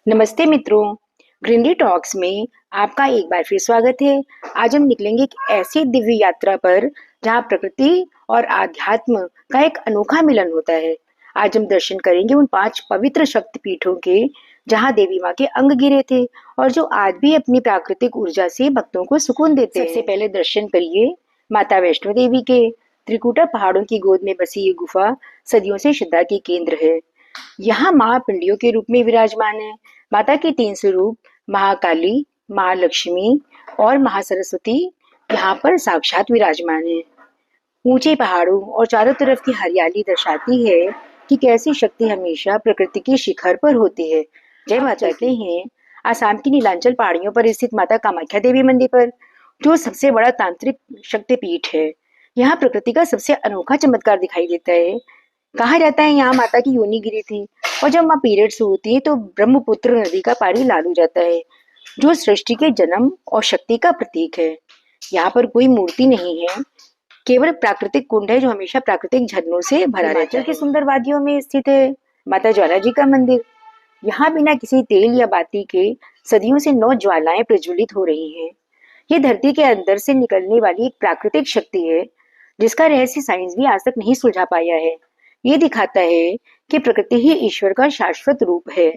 नमस्ते मित्रों, greenery talks में आपका एक बार फिर स्वागत है। आज हम निकलेंगे एक ऐसी दिव्य यात्रा पर जहाँ प्रकृति और आध्यात्म का एक अनोखा मिलन होता है। आज हम दर्शन करेंगे उन 5 पवित्र शक्तिपीठों के जहाँ देवी माँ के अंग गिरे थे और जो आज भी अपनी प्राकृतिक ऊर्जा से भक्तों को सुकून देते हैं। सबसे पहले दर्शन करिए माता वैष्णो देवी के। त्रिकुटा पहाड़ों की गोद में बसी ये गुफा सदियों से श्रद्धा की केंद्र है। यहाँ माँ पिंडियों के रूप में विराजमान है। माता के 3 स्वरूप महाकाली, महालक्ष्मी और महासरस्वती यहाँ पर साक्षात विराजमान है। ऊंचे पहाड़ों और चारों तरफ की हरियाली दर्शाती है कि कैसी शक्ति हमेशा प्रकृति के शिखर पर होती है। जय माता की हैं आसाम की नीलांचल पहाड़ियों पर स्थित माता कामाख्या देवी मंदिर पर, जो सबसे बड़ा तांत्रिक शक्तिपीठ है। यहाँ प्रकृति का सबसे अनोखा चमत्कार दिखाई देता है। कहा जाता है यहाँ माता की योनि गिरी थी और जब माँ पीरियड्स होती है तो ब्रह्मपुत्र नदी का पानी लाल हो जाता है, जो सृष्टि के जन्म और शक्ति का प्रतीक है। यहाँ पर कोई मूर्ति नहीं है, केवल प्राकृतिक कुंड है जो हमेशा प्राकृतिक झरनों से भरा रहता है। के सुंदर वादियों में स्थित है माता ज्वाला जी का मंदिर। यहाँ बिना किसी तेल या बाती के सदियों से 9 ज्वालाएं प्रज्वलित हो रही हैं। ये धरती के अंदर से निकलने वाली एक प्राकृतिक शक्ति है जिसका रहस्य साइंस भी आज तक नहीं सुलझा पाया है। ये दिखाता है कि प्रकृति ही ईश्वर का शाश्वत रूप है।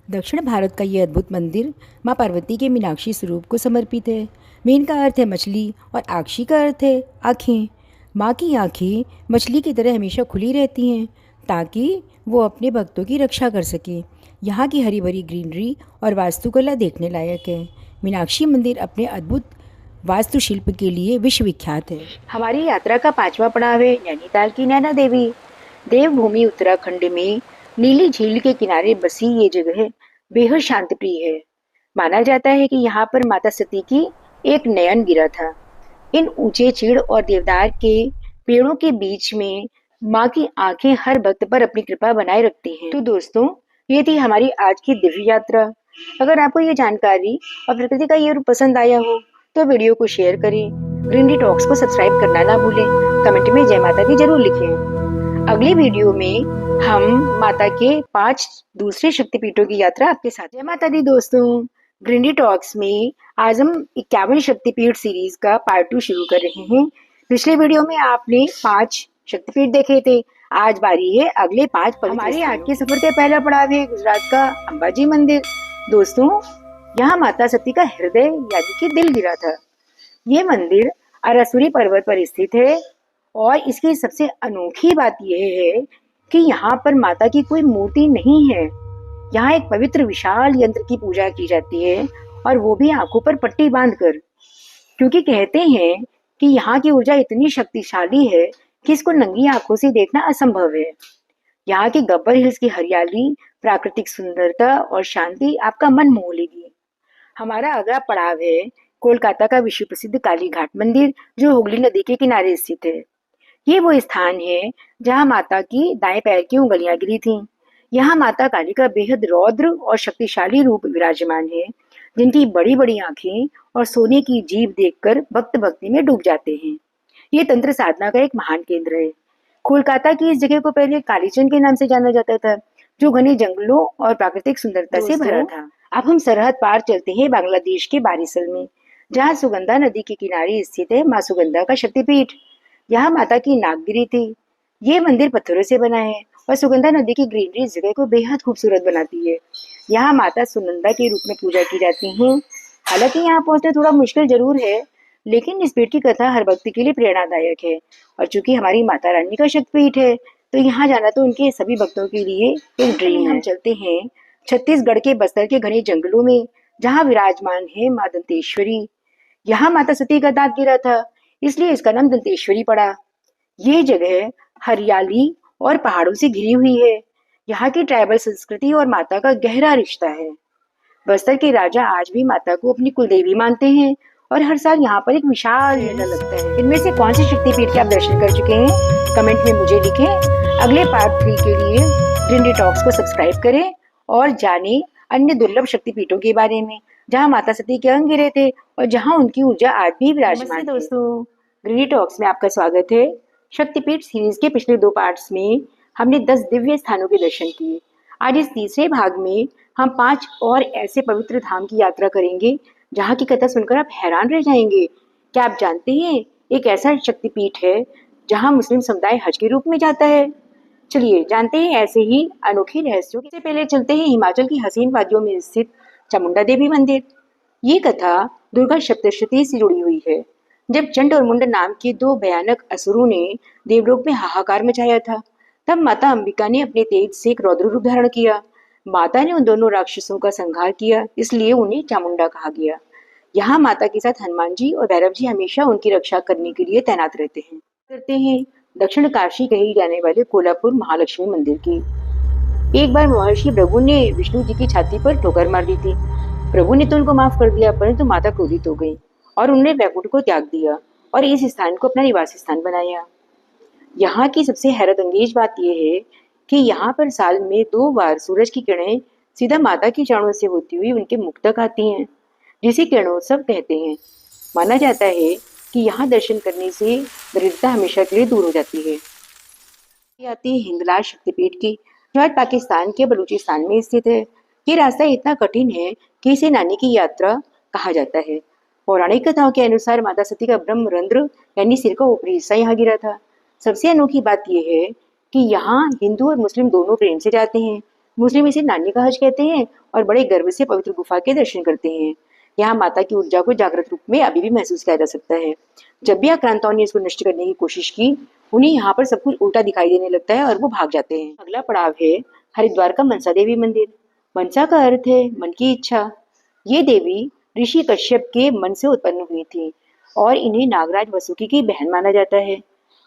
दक्षिण भारत का ये अद्भुत मंदिर माँ पार्वती के मीनाक्षी स्वरूप को समर्पित है। मीन का अर्थ है मछली और आक्षी का अर्थ है आँखें। माँ की आँखें मछली की तरह हमेशा खुली रहती हैं ताकि वो अपने भक्तों की रक्षा कर सके। यहाँ की हरी भरी ग्रीनरी और वास्तुकला देखने लायक है। मीनाक्षी मंदिर अपने अद्भुत वास्तुशिल्प के लिए विश्वविख्यात है। हमारी यात्रा का 5वां पड़ाव है नैनीताल की नैना देवी। देवभूमि उत्तराखंड में नीली झील के किनारे बसी ये जगह बेहद शांतिप्रिय है। माना जाता है कि यहाँ पर माता सती की एक नयन गिरा था। इन ऊंचे चीड़ और देवदार के पेड़ों के बीच में माँ की आंखें हर भक्त पर अपनी कृपा बनाए रखती हैं। तो दोस्तों, ये थी हमारी आज की दिव्य यात्रा। अगर आपको ये जानकारी और प्रकृति का ये रूप पसंद आया हो तो वीडियो को शेयर करें। ग्रीनरी टॉक्स को सब्सक्राइब करना ना भूलें। कमेंट में जय माता दी जरूर लिखें। अगली वीडियो में हम माता के 5 दूसरे शक्तिपीठों की यात्रा आपके साथ। जय माता दी दोस्तों, ग्रीनरी टॉक्स में आज हम 51 शक्तिपीठ सीरीज का पार्ट 2 शुरू कर रहे हैं। पिछले वीडियो में आपने 5 शक्तिपीठ देखे थे। आज बारी है अगले 5 हमारे आज के सफर का पहला पड़ाव है गुजरात का अंबाजी मंदिर। दोस्तों, यहाँ माता सती का हृदय यानी कि दिल गिरा था। ये मंदिर अरासुरी पर्वत पर स्थित है और इसकी सबसे अनोखी बात यह है कि यहाँ पर माता की कोई मूर्ति नहीं है। यहाँ एक पवित्र विशाल यंत्र की पूजा की जाती है और वो भी आंखों पर पट्टी बांधकर, क्योंकि कहते हैं कि यहाँ की ऊर्जा इतनी शक्तिशाली है कि इसको नंगी आंखों से देखना असंभव है। यहाँ की गब्बर हिल्स की हरियाली, प्राकृतिक सुंदरता और शांति आपका मन मोह लेगी। हमारा अगला पड़ाव है कोलकाता का विश्व प्रसिद्ध काली घाट मंदिर, जो हुगली नदी के किनारे स्थित है। ये वो स्थान है जहाँ माता की दाएं पैर की उंगलियां गिरी थीं। यहाँ माता काली का बेहद रौद्र और शक्तिशाली रूप विराजमान है, जिनकी बड़ी बड़ी आंखें और सोने की जीभ देखकर भक्त भक्ति में डूब जाते हैं। ये तंत्र साधना का एक महान केंद्र है। कोलकाता की इस जगह को पहले कालीचंद के नाम से जाना जाता था, जो घने जंगलों और प्राकृतिक सुंदरता से भरा था। अब हम सरहद पार चलते हैं बांग्लादेश के बारिसल में, जहाँ सुगंधा नदी के किनारे स्थित है माँ सुगंधा का शक्तिपीठ। यहाँ माता की नाक गिरी थी। ये मंदिर पत्थरों से बना है और सुगंधा नदी की ग्रीनरी इस जगह को बेहद खूबसूरत बनाती है। यहाँ माता सुनंदा के रूप में पूजा की जाती है। हालांकि यहाँ पहुंचना थोड़ा मुश्किल जरूर है, लेकिन इस पीठ की कथा हर भक्ति के लिए प्रेरणादायक है। और चूंकि हमारी माता रानी का शक्तिपीठ है, तो यहाँ जाना तो उनके सभी भक्तों के लिए एक ड्रीम है। हम चलते हैं छत्तीसगढ़ के बस्तर के घने जंगलों में, जहाँ विराजमान है माँ दंतेश्वरी। यहाँ माता सती का दांत गिरा था, इसलिए इसका नाम दंतेश्वरी पड़ा। ये जगह हरियाली और पहाड़ों से घिरी हुई है। यहाँ की ट्राइबल संस्कृति और माता का गहरा रिश्ता है। बस्तर के राजा आज भी माता को अपनी कुलदेवी मानते हैं और हर साल यहाँ पर एक विशाल मेला लगता है। इनमें से कौन से शक्तिपीठ के आप दर्शन कर चुके हैं, कमेंट में मुझे लिखें। अगले पार्ट 3 के लिए ग्रीनरी टॉक्स को सब्सक्राइब करें और जाने अन्य दुर्लभ शक्तिपीठों के बारे में, जहाँ माता सती के अंग गिरे थे और जहाँ उनकी ऊर्जा आज भी विराजमान है। दोस्तों, ग्रीनरी टॉक्स में आपका स्वागत है। शक्तिपीठ सीरीज के पिछले 2 पार्ट्स में हमने 10 दिव्य स्थानों के दर्शन किए। आज इस तीसरे भाग में हम 5 और ऐसे पवित्र धाम की यात्रा करेंगे जहाँ की कथा सुनकर आप हैरान रह जाएंगे। क्या आप जानते हैं एक ऐसा शक्तिपीठ है जहाँ मुस्लिम समुदाय हज के रूप में जाता है? चलिए जानते हैं ऐसे ही अनोखे रहस्यों। इससे पहले चलते हैं हिमाचल की हसीन वादियों में स्थित चामुंडा देवी मंदिर। ये कथा दुर्गा सप्तशती से जुड़ी हुई है। जब चंड और मुंड नाम के दो भयानक असुरों ने देवलोक में हाहाकार मचाया था, तब माता अंबिका ने अपने तेज से एक रौद्र रूप धारण किया। माता ने उन दोनों राक्षसों का संहार किया, इसलिए उन्हें चामुंडा कहा गया। यहाँ माता के साथ हनुमान जी और भैरव जी हमेशा उनकी रक्षा करने के लिए तैनात रहते हैं। दक्षिण काशी कही जाने वाले कोल्हापुर महालक्ष्मी मंदिर की। एक बार महर्षि भृगु ने विष्णु जी की छाती पर ठोकर मार दी थी। प्रभु ने तो उनको माफ कर दिया, परंतु माता क्रोधित हो गई और उन्होंने वैकुंठ को त्याग दिया और इस स्थान को अपना निवास स्थान बनाया। यहाँ की सबसे हैरत अंगेज बात यह है कि यहाँ पर साल में 2 बार सूरज की किरणें सीधा माता की चरणों से होती हुई उनके मुख तक आती हैं, जिसे किरणोत्सव कहते हैं। माना जाता है कि यहाँ दर्शन करने से दरिद्रता हमेशा के लिए दूर हो जाती है। आती है हिंगलाज शक्तिपीठ की, जो आज पाकिस्तान के बलूचिस्तान में स्थित है। ये रास्ता इतना कठिन है कि इसे नानी की यात्रा कहा जाता है। पौराणिक कथाओं के अनुसार माता सती का ब्रह्मरंध्र यानी सिर का ऊपरी हिस्सा यहाँ गिरा था। सबसे अनोखी बात यह है कि यहाँ हिंदू और मुस्लिम दोनों प्रेम से जाते हैं। मुस्लिम इसे नानी का हज कहते हैं और बड़े गर्व से पवित्र गुफा के दर्शन करते हैं। यहाँ माता की ऊर्जा को जागृत रूप में अभी भी महसूस किया जा सकता है। जब भी आक्रांताओं ने इसको नष्ट करने की कोशिश की, उन्हें यहाँ पर सब कुछ उल्टा दिखाई देने लगता है और वो भाग जाते हैं। अगला पड़ाव है हरिद्वार का मनसा देवी मंदिर। मनसा का अर्थ है मन की इच्छा। ये देवी ऋषि कश्यप के मन से उत्पन्न हुई थी और इन्हें नागराज वसुकी की बहन माना जाता है।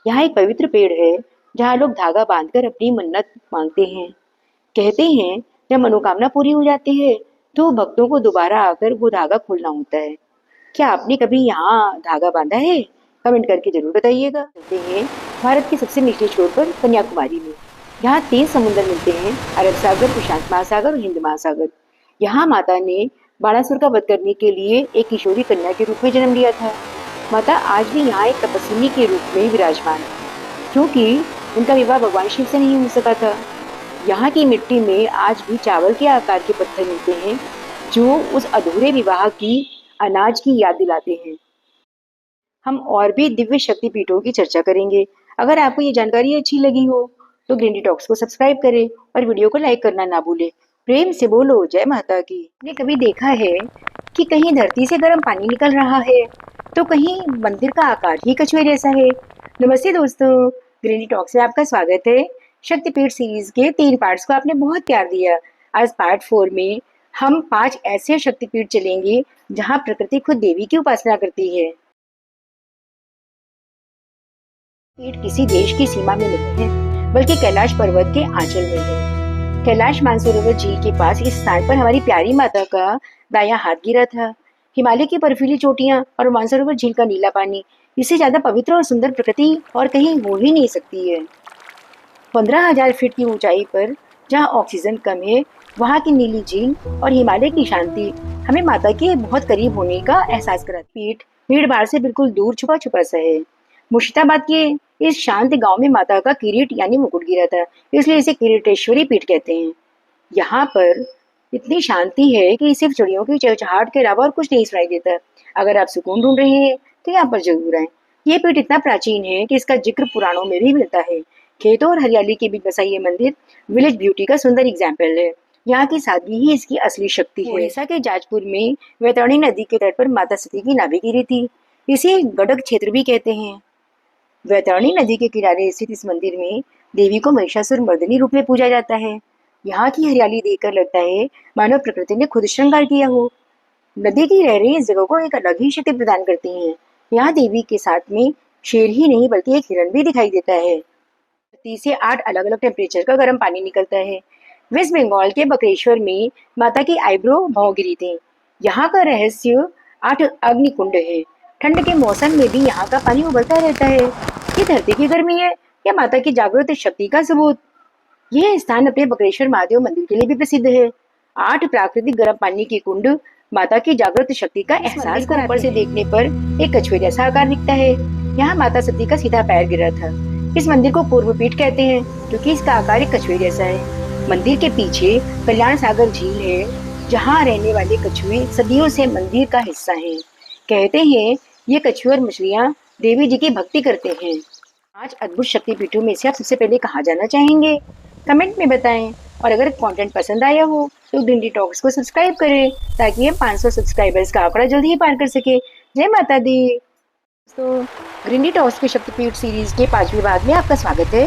यहाँ एक पवित्र पेड़ है जहाँ लोग धागा बांधकर अपनी मन्नत मांगते हैं। कहते हैं जब मनोकामना पूरी हो जाती है तो भक्तों को दोबारा आकर वो धागा खोलना होता है। क्या आपने कभी यहाँ धागा बांधा है? कमेंट करके जरूर बताइएगा। चलते हैं भारत के सबसे निचले छोर पर कन्याकुमारी में। यहाँ 3 समुद्र मिलते हैं, अरब सागर, प्रशांत महासागर और हिंद महासागर। यहाँ माता ने बाणासुर का वध करने के लिए एक किशोरी कन्या के रूप में जन्म लिया था। माता आज भी यहाँ एक तपस्विनी के रूप में विराजमान है, क्योंकि उनका विवाह भगवान शिव से नहीं हो सका था। यहाँ की मिट्टी में आज भी चावल के आकार के पत्थर मिलते हैं, जो उस अधूरे विवाह की अनाज की याद दिलाते हैं। हम और भी दिव्य शक्तिपीठों की चर्चा करेंगे। अगर आपको ये जानकारी अच्छी लगी हो तो ग्रीनडी टॉक्स को सब्सक्राइब करें और वीडियो को लाइक करना ना भूलें। प्रेम से बोलो जय माता की। आपने कभी देखा है कि कहीं धरती से गर्म पानी निकल रहा है तो कहीं मंदिर का आकार ही कछुए जैसा है? नमस्ते दोस्तों, ग्रीनडी टॉक्स में आपका स्वागत है। शक्तिपीठ सीरीज के 3 पार्ट्स को आपने बहुत प्यार दिया। आज पार्ट 4 में हम 5 ऐसे शक्तिपीठ चलेंगे जहाँ प्रकृति खुद देवी की उपासना करती है। पीठ किसी देश की सीमा में नहीं है, बल्कि कैलाश पर्वत के आंचल में है। कैलाश मानसरोवर झील के पास इस स्थान पर हमारी प्यारी माता का दायां हाथ गिरा था। हिमालय की बर्फीली चोटियां और मानसरोवर झील का नीला पानी, इससे ज्यादा पवित्र और सुंदर प्रकृति और कहीं हो ही नहीं सकती है। 15,000 फीट की ऊंचाई पर जहाँ ऑक्सीजन कम है, वहाँ की नीली झील और हिमालय की शांति हमें माता के बहुत करीब होने का एहसास कराती। पीठ भीड़ भाड़ से बिल्कुल दूर छुपा छुपा सा है। मुर्शिदाबाद के इस शांत गांव में माता का किरीट यानी मुकुट गिरा था, इसलिए इसे किरीटेश्वरी पीठ कहते हैं। यहाँ पर इतनी शांति है कि सिर्फ चिड़ियों की चहचहाट के अलावा और कुछ नहीं सुनाई देता। अगर आप सुकून ढूंढ रहे हैं तो यहाँ पर जरूर आए। ये पीठ इतना प्राचीन है कि इसका जिक्र पुराणों में भी मिलता है। खेतों और हरियाली के बीच बसा ये मंदिर विलेज ब्यूटी का सुंदर एग्जाम्पल है। यहाँ की सादगी ही इसकी असली शक्ति है। उड़ीसा के जाजपुर में वैतरणी नदी के तट पर माता सती की नाभि गिरी थी। इसे गडक क्षेत्र भी कहते हैं। वैतरणी नदी के किनारे स्थित इस मंदिर में देवी को महिषासुर मर्दिनी रूप में पूजा जाता है। यहाँ की हरियाली देखकर लगता है मानव प्रकृति ने खुद श्रृंगार किया हो। नदी की लहरें इस जगह को एक अलग ही शक्ति प्रदान करती हैं। यहाँ देवी के साथ में शेर ही नहीं बल्कि एक हिरण भी दिखाई देता है। 30 से 8 अलग अलग टेम्परेचर का गर्म पानी निकलता है। वेस्ट बंगाल के बक्रेश्वर में माता की आईब्रो भाव गिरी थी। यहाँ का रहस्य 8 अग्नि कुंड है। ठंड के मौसम में भी यहाँ का पानी उबलता रहता है। ये धरती की गर्मी है या माता की जागृत शक्ति का सबूत? यह स्थान अपने बक्रेश्वर महादेव मंदिर के लिए भी प्रसिद्ध है। 8 प्राकृतिक गर्म पानी के कुंड माता की जागृत शक्ति का एहसास कराते हैं। ऊपर से देखने पर एक कछुए जैसा आकार दिखता है। यहाँ माता सती का सीधा पैर गिरा था। इस मंदिर को पूर्व पीठ कहते हैं क्योंकि इसका आकार एक कछुए जैसा है। मंदिर के पीछे कल्याण सागर झील है, जहाँ रहने वाले कछुए सदियों से मंदिर का हिस्सा हैं। कहते हैं ये कछुए और मछलियाँ देवी जी की भक्ति करते हैं। आज अद्भुत शक्तिपीठों में से आप सबसे पहले कहाँ जाना चाहेंगे? कमेंट में बताएं। और अगर कंटेंट पसंद आया हो तो ग्रीनडी टॉक्स को सब्सक्राइब करें, ताकि हम 500 सब्सक्राइबर्स का आंकड़ा जल्दी ही पार कर सके। जय माता दी। दोस्तों, ग्रीनडी टॉक्स के शक्तिपीठ सीरीज के 5वें भाग में आपका स्वागत है।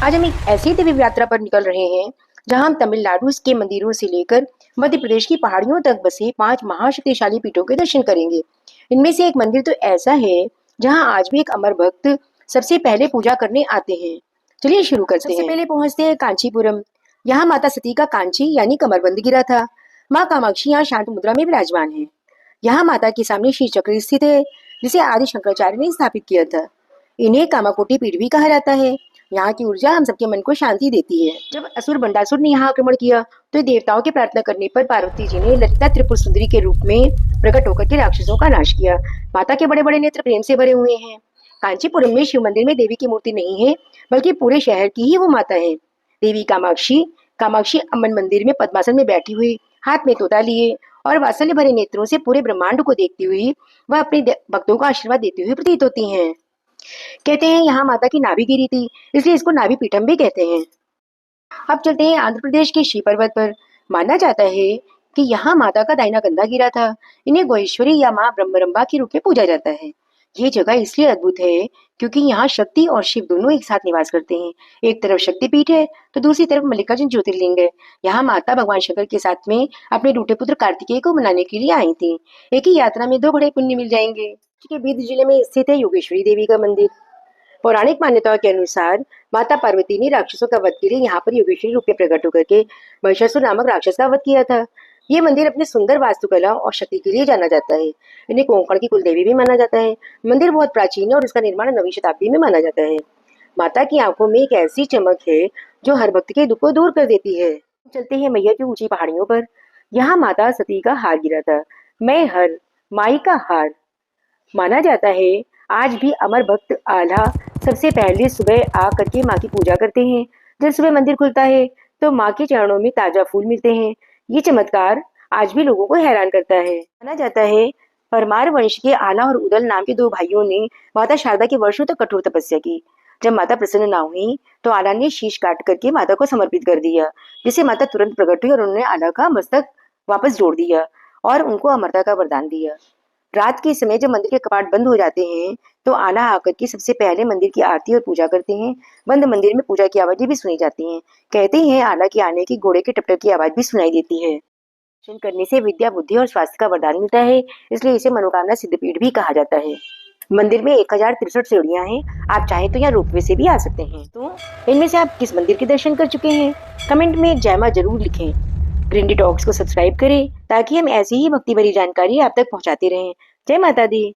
आज हम एक ऐसी दिव्य यात्रा पर निकल रहे हैं जहां हम तमिलनाडु के मंदिरों से लेकर मध्य प्रदेश की पहाड़ियों तक बसे 5 महाशक्तिशाली पीठों के दर्शन करेंगे। इनमें से एक मंदिर तो ऐसा है जहां आज भी एक अमर भक्त सबसे पहले पूजा करने आते हैं। चलिए शुरू करते हैं। सबसे पहले पहुंचते हैं कांचीपुरम। यहाँ माता सती का कांची यानी कमरबंद गिरा था। माँ कामाक्षी यहाँ शांत मुद्रा में विराजमान है। यहाँ माता के सामने श्री चक्र स्थित है, जिसे आदि शंकराचार्य ने स्थापित किया था। इन्हें कामाकोटि पीठ भी कहा जाता है। यहाँ की ऊर्जा हम सबके मन को शांति देती है। जब असुर बंडासुर ने यहाँ आक्रमण किया तो देवताओं की प्रार्थना करने पर पार्वती जी ने ललिता त्रिपुर सुंदरी के रूप में प्रकट होकर के राक्षसों का नाश किया। माता के बड़े बड़े नेत्र प्रेम से भरे हुए हैं। कांचीपुरम में शिव मंदिर में देवी की मूर्ति नहीं है, बल्कि पूरे शहर की ही वो माता है। देवी कामाक्षी अम्मन मंदिर में पद्मासन में बैठी हुई, हाथ में तोता लिए और वात्सल्य भरे नेत्रों से पूरे ब्रह्मांड को देखती हुई वह अपने भक्तों को आशीर्वाद देती हुई प्रतीत होती हैं। कहते हैं यहाँ माता की नाभि गिरी थी, इसलिए इसको नाभि पीठम भी कहते हैं। अब चलते हैं आंध्र प्रदेश के श्री पर्वत पर। माना जाता है कि यहाँ माता का दाहिना कंधा गिरा था। इन्हें गोहेश्वरी या माँ ब्रह्मरंबा के रूप में पूजा जाता है। ये जगह इसलिए अद्भुत है क्योंकि यहाँ शक्ति और शिव दोनों एक साथ निवास करते हैं। एक तरफ शक्तिपीठ है तो दूसरी तरफ मल्लिकार्जुन ज्योतिर्लिंग है। यहाँ माता भगवान शंकर के साथ में अपने रूठे पुत्र कार्तिकेय को मनाने के लिए आई थी। एक ही यात्रा में 2 बड़े पुण्य मिल जाएंगे। बीद जिले में स्थित है योगेश्वरी देवी का मंदिर। पौराणिक मान्यताओं के अनुसार माता पार्वती ने राक्षसों का वध के लिए यहाँ पर योगेश्वरी रूप में प्रकट होकर के महिषासुर नामक राक्षस का वध किया था। ये मंदिर अपने सुंदर वास्तुकला और शक्ति के लिए जाना जाता है। इन्हें कोंकण की कुलदेवी भी माना जाता है। मंदिर बहुत प्राचीन है और इसका निर्माण 9वीं शताब्दी में माना जाता है। माता की आंखों में एक ऐसी चमक है जो हर भक्त के दुख को दूर कर देती है। चलते हैं मैया की ऊंची पहाड़ियों पर। यहाँ माता सती का हार गिरा था। मैं हर माई का हार। माना जाता है आज भी अमर भक्त आल्हा सबसे पहले सुबह आ करके माँ की पूजा करते हैं। जब सुबह मंदिर खुलता है तो माँ के चरणों में ताजा फूल मिलते हैं। ये चमत्कार आज भी लोगों को हैरान करता है। माना जाता है परमार वंश के आला और उदल नाम के 2 भाइयों ने माता शारदा के वर्षों तक कठोर तपस्या की। जब माता प्रसन्न ना हुई तो आला ने शीश काट करके माता को समर्पित कर दिया, जिससे माता तुरंत प्रकट हुई और उन्होंने आला का मस्तक वापस जोड़ दिया और उनको अमरता का वरदान दिया। रात के समय जब मंदिर के कपाट बंद हो जाते हैं तो आला आकर के सबसे पहले मंदिर की आरती और पूजा करते हैं। बंद मंदिर में पूजा की आवाजें भी सुनी जाती हैं। कहते हैं आला के आने की घोड़े के टपटप की आवाज भी सुनाई देती है। दर्शन करने से विद्या, बुद्धि और स्वास्थ्य का वरदान मिलता है, इसलिए इसे मनोकामना सिद्धपीठ भी कहा जाता है। मंदिर में 1063 सीढ़ियां हैं। आप चाहें तो यहाँ रोपवे से भी आ सकते हैं। तो इनमें से आप किस मंदिर के दर्शन कर चुके हैं? कमेंट में जय मां जरूर लिखें। ग्रीनडी टॉक्स को सब्सक्राइब करें ताकि हम ऐसी ही भक्ति भरी जानकारी आप तक पहुंचाते रहें। जय माता दी।